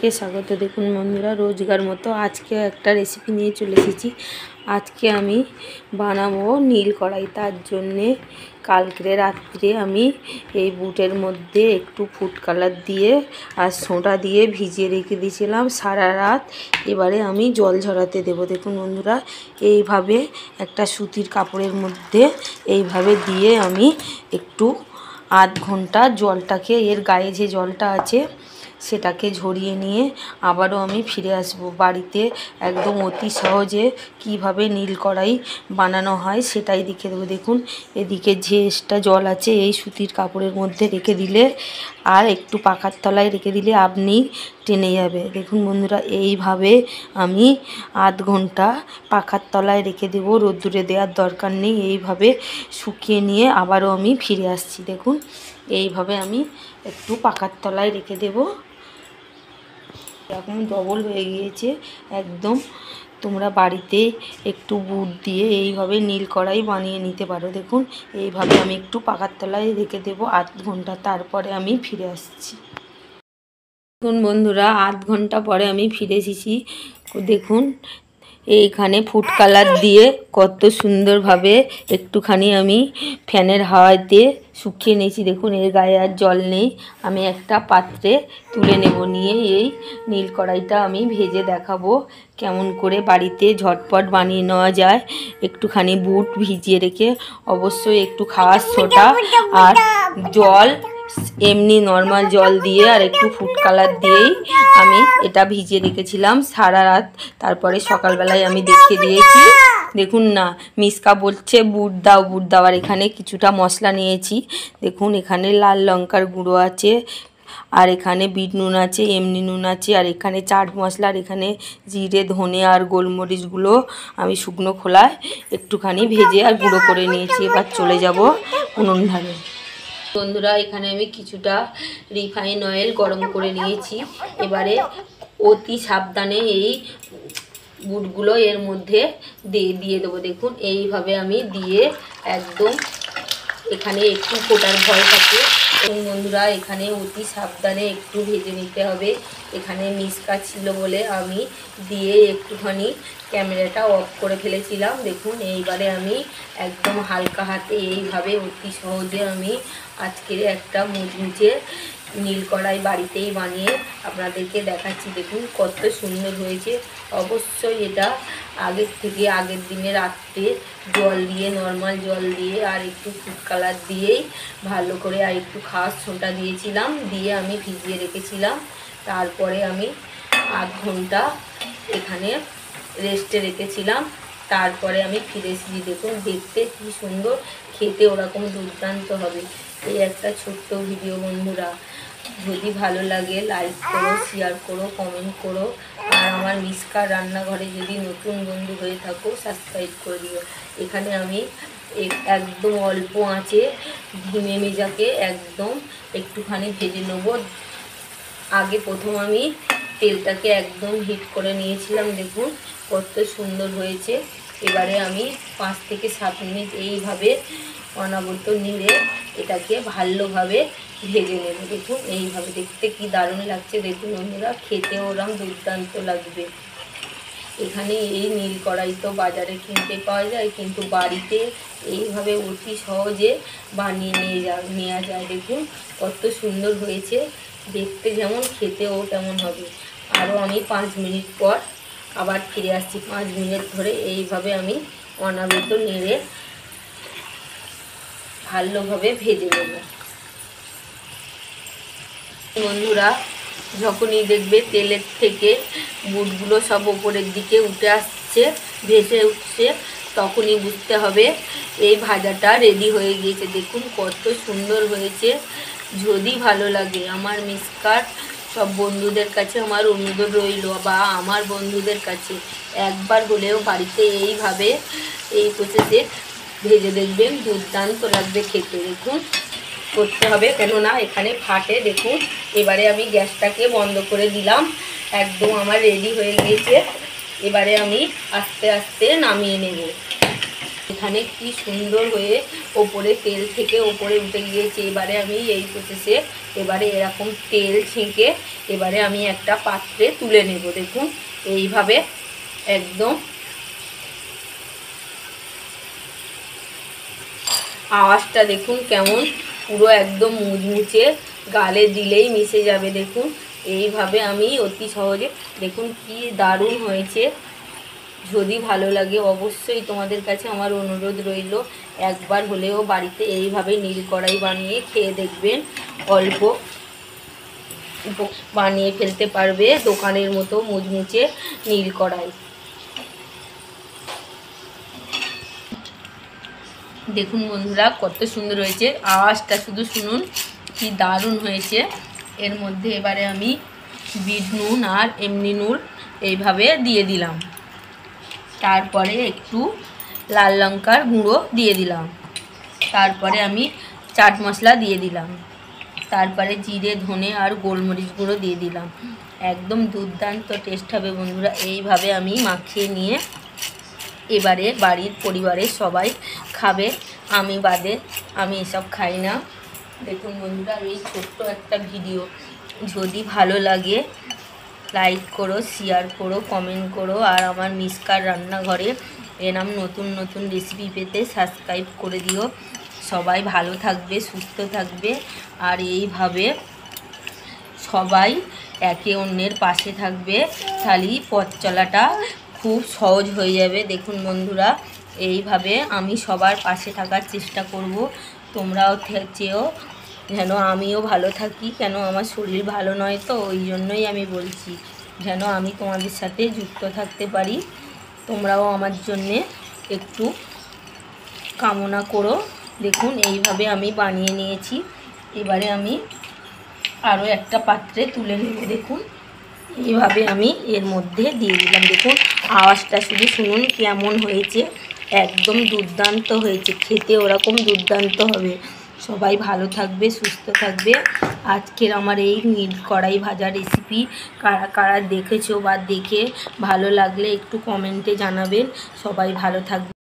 কে স্বাগত। দেখুন বন্ধুরা, রোজগার মতো আজকে একটা রেসিপি নিয়ে চলে এসেছি। আজকে আমি বানাবো নীল কড়াই। তার জন্যে কালকে রাত্রে আমি এই বুটের মধ্যে একটু ফুড কালার দিয়ে আর সোডা দিয়ে ভিজিয়ে রেখে দিয়েছিলাম সারা রাত। এবারে আমি জল ঝরাতে দেবো। দেখুন বন্ধুরা, এইভাবে একটা সুতির কাপড়ের মধ্যে এইভাবে দিয়ে আমি একটু আধ ঘন্টা জলটাকে, এর গায়ে যে জলটা আছে সেটাকে ঝরিয়ে নিয়ে আবারও আমি ফিরে আসব বাড়িতে। একদম অতি সহজে কিভাবে নীল কড়াই বানানো হয় সেটাই দেখে দেবো। দেখুন, এদিকে যে এক্সট্রা জল আছে এই সুতির কাপড়ের মধ্যে রেখে দিলে আর একটু পাখার তলায় রেখে দিলে আপনি টেনে যাবে। দেখুন বন্ধুরা, এইভাবে আমি আধ ঘন্টা পাখার তলায় রেখে দেবো, রোদ্দুরে দেওয়ার দরকার নেই। এইভাবে শুকিয়ে নিয়ে আবারও আমি ফিরে আসছি। দেখুন, এইভাবে আমি একটু পাখার তলায় রেখে দেবো। এখন ডবল হয়ে গিয়েছে একদম। তোমরা বাড়িতে একটু বুট দিয়ে এইভাবে নীল কড়াই বানিয়ে নিতে পারো। দেখুন, এইভাবে আমি একটু পাখার তলায় রেখে দেবো আধ ঘন্টা, তারপরে আমি ফিরে আসছি। দেখুন বন্ধুরা, আধ ঘন্টা পরে আমি ফিরে এসেছি। দেখুন, এইখানে ফুড কালার দিয়ে কত সুন্দরভাবে একটুখানি আমি ফ্যানের হাওয়াতে শুকিয়ে নিয়েছি। দেখুন, এর গায়ে আর জল নেই। আমি একটা পাত্রে তুলে নেব, নিয়ে এই নীল কড়াইটা আমি ভেজে দেখাবো কেমন করে বাড়িতে ঝটপট বানিয়ে নেওয়া যায়। একটুখানি বুট ভিজিয়ে রেখে অবশ্যই একটু খাওয়ার সোডা আর জল, এমনি নর্মাল জল দিয়ে আর একটু ফুড কালার দিয়েই আমি এটা ভিজিয়ে রেখেছিলাম সারা রাত। তারপরে সকালবেলায় আমি দেখিয়ে দিয়েছি। দেখুন না, মিসকা বলছে বুট দাও বুট দাও। আর এখানে কিছুটা মশলা নিয়েছি। দেখুন, এখানে লাল লঙ্কার গুঁড়ো আছে, আর এখানে বিট নুন আছে, এমনি নুন আছে, আর এখানে চাট মশলা, আর এখানে জিরে ধনে আর গোলমরিচগুলো আমি শুকনো খোলায় একটুখানি ভেজে আর গুঁড়ো করে নিয়েছি। এবার চলে যাব উনুন ধারে। বন্ধুরা, এখানে আমি কিছুটা রিফাইন অয়েল গরম করে নিয়েছি। এবারে অতি সাবধানে এই বুটগুলো এর মধ্যে দিয়ে দেবো। দেখুন, এইভাবে আমি দিয়ে একদম, এখানে একটু ফোটার ভয় থাকে। এবং বন্ধুরা, এখানে অতি সাবধানে একটু ভেজে নিতে হবে। এখানে মিসকা ছিল বলে আমি দিয়ে একটুখানি ক্যামেরাটা অফ করে ফেলেছিলাম। দেখুন, এইবারে আমি একদম হালকা হাতে এইভাবে অতি সহজে আমি আজকের একটা মুচমুচে নীল কড়াই বাড়িতেই বানিয়ে আপনাদেরকে দেখাচ্ছি। দেখুন কত সুন্দর হয়েছে। অবশ্যই এটা আগের দিনে রাত্রে জল দিয়ে, নর্মাল জল দিয়ে আর একটু ফুড কালার দিয়েই ভালো করে আর একটু খাওয়ার সোডা দিয়েছিলাম, দিয়ে আমি ভিজিয়ে রেখেছিলাম। তারপরে আমি আধ ঘন্টা এখানে রেস্টে রেখেছিলাম। তারপরে আমি ফিরে এসেছি। দেখুন, দেখতে কি সুন্দর, খেতে ওরকম দুর্দান্ত হবে। এই একটা ছোট্ট ভিডিও বন্ধুরা, যদি ভালো লাগে লাইক করো, শেয়ার করো, কমেন্ট করো। আর আমার মিসকার রান্নাঘরে যদি নতুন বন্ধু হয়ে থাকো সাবস্ক্রাইব করে দিও। এখানে আমি একদম অল্প আঁচে ধিমে মেজাকে একদম একটুখানি ভেজে নেবো। আগে প্রথম আমি তেলটাকে একদম হিট করে নিয়েছিলাম। দেখুন কত সুন্দর হয়েছে। এবারে আমি 5 থেকে 7 মিনিট এইভাবে অনবরত নেড়ে এটাকে ভালোভাবে ভেজে নেব। দেখুন, এইভাবে দেখতে কি দারুণ লাগছে। দেখুন বন্ধুরা, খেতে ওরম দুর্দান্ত লাগবে। এখানে এই নীল কড়াই তো বাজারে কিনতে পাওয়া যায়, কিন্তু বাড়িতে এইভাবে অতি সহজে বানিয়ে নেওয়া যায়। দেখুন কত সুন্দর হয়েছে দেখতে, যেমন খেতেও তেমন হবে। আরও আমি 5 মিনিট পর আবার ফিরে আসছি। 5 মিনিট ধরে এইভাবে আমি অনবরত নেড়ে ভালোভাবে ভেজে নেব। বন্ধুরা, যখনই দেখবে তেলের থেকে বুটগুলো সব ওপরের দিকে উঠে আসছে, ভেসে উঠছে, তখনই বুঝতে হবে এই ভাজাটা রেডি হয়ে গিয়েছে। দেখুন কত সুন্দর হয়েছে। যদি ভালো লাগে আমার মিসকার সব বন্ধুদের কাছে আমার অনুরোধ রইল, বা আমার বন্ধুদের কাছে একবার হলেও বাড়িতে এইভাবে এই প্রসেসে ভেজে দেখবেন, দুর্দান্ত লাগবে খেতে। দেখুন করতে হবে, কেননা এখানে ফাটে। দেখুন, এবারে আমি গ্যাসটাকে বন্ধ করে দিলাম। একদম আমার রেডি হয়ে গিয়েছে। এবারে আমি আস্তে আস্তে নামিয়ে নেব। এখানে কি সুন্দর হয়ে ওপরে তেল থেকে ওপরে উঠে গিয়েছে। এবারে আমি এই প্রসেসে এবারে এরকম তেল ছেঁকে এবারে আমি একটা পাত্রে তুলে নেব। দেখুন এইভাবে একদম আওয়াজটা দেখুন কেমন, পুরো একদম মুচমুচে, গালে দিলেই মিশে যাবে। দেখুন এইভাবে আমি অতি সহজে, দেখুন কি দারুণ হয়েছে। যদি ভালো লাগে অবশ্যই তোমাদের কাছে আমার অনুরোধ রইল, একবার হলেও বাড়িতে এইভাবে নীল কড়াই বানিয়ে খেয়ে দেখবেন। অল্প বানিয়ে ফেলতে পারবে দোকানের মতো মুচমুচে নীল কড়াই। দেখুন বন্ধুরা কত সুন্দর হয়েছে, আওয়াজটা শুধু শুনুন কি দারুণ হয়েছে। এর মধ্যে এবারে আমি বিট নুন আর এমনি নুন এইভাবে দিয়ে দিলাম। তারপরে একটু লাল লঙ্কার গুঁড়ো দিয়ে দিলাম। তারপরে আমি চাট মশলা দিয়ে দিলাম। তারপরে জিরে ধনে আর গোলমরিচ গুঁড়ো দিয়ে দিলাম। একদম দুর্দান্ত টেস্ট হবে বন্ধুরা। এইভাবে আমি মাখিয়ে নিয়ে এবারে বাড়ির পরিবারের সবাই খাবে, আমি বাদে, আমি এসব খাই না। দেখুন বন্ধুরা এই ছোট্ট একটা ভিডিও যদি ভালো লাগে লাইক করো, শেয়ার করো, কমেন্ট করো। আর আমার মিসকার রান্নাঘরে এরম নতুন নতুন রেসিপি পেতে সাবস্ক্রাইব করে দিও। সবাই ভালো থাকবে, সুস্থ থাকবে। আর এইভাবে সবাই একে অন্যের পাশে থাকবে, তাহলেই পথ চলাটা খুব সহজ হয়ে যাবে। দেখুন বন্ধুরা এইভাবে আমি সবার পাশে থাকার চেষ্টা করব। তোমরাও চেয়েও যেন আমিও ভালো থাকি, কেন আমার শরীর ভালো নয়, তো ওই জন্যই আমি বলছি যেন আমি তোমাদের সাথে যুক্ত থাকতে পারি। তোমরাও আমার জন্যে একটু কামনা করো। দেখুন এইভাবে আমি বানিয়ে নিয়েছি। এবারে আমি আরও একটা পাত্রে তুলে নেব। দেখুন এইভাবে আমি এর মধ্যে দিয়ে দিলাম। দেখুন আওয়াজটা শুধু শুনুন কেমন হয়েছে, একদম দুর্দান্ত হয়েছে, খেতে ওরকম দুর্দান্ত হবে। সবাই ভালো থাকবে, সুস্থ থাকবে। আজকের আমার এই নীল কড়াই ভাজা রেসিপি কারা কারা দেখেছো বা দেখে ভালো লাগলে একটু কমেন্টে জানাবেন। সবাই ভালো থাকবে।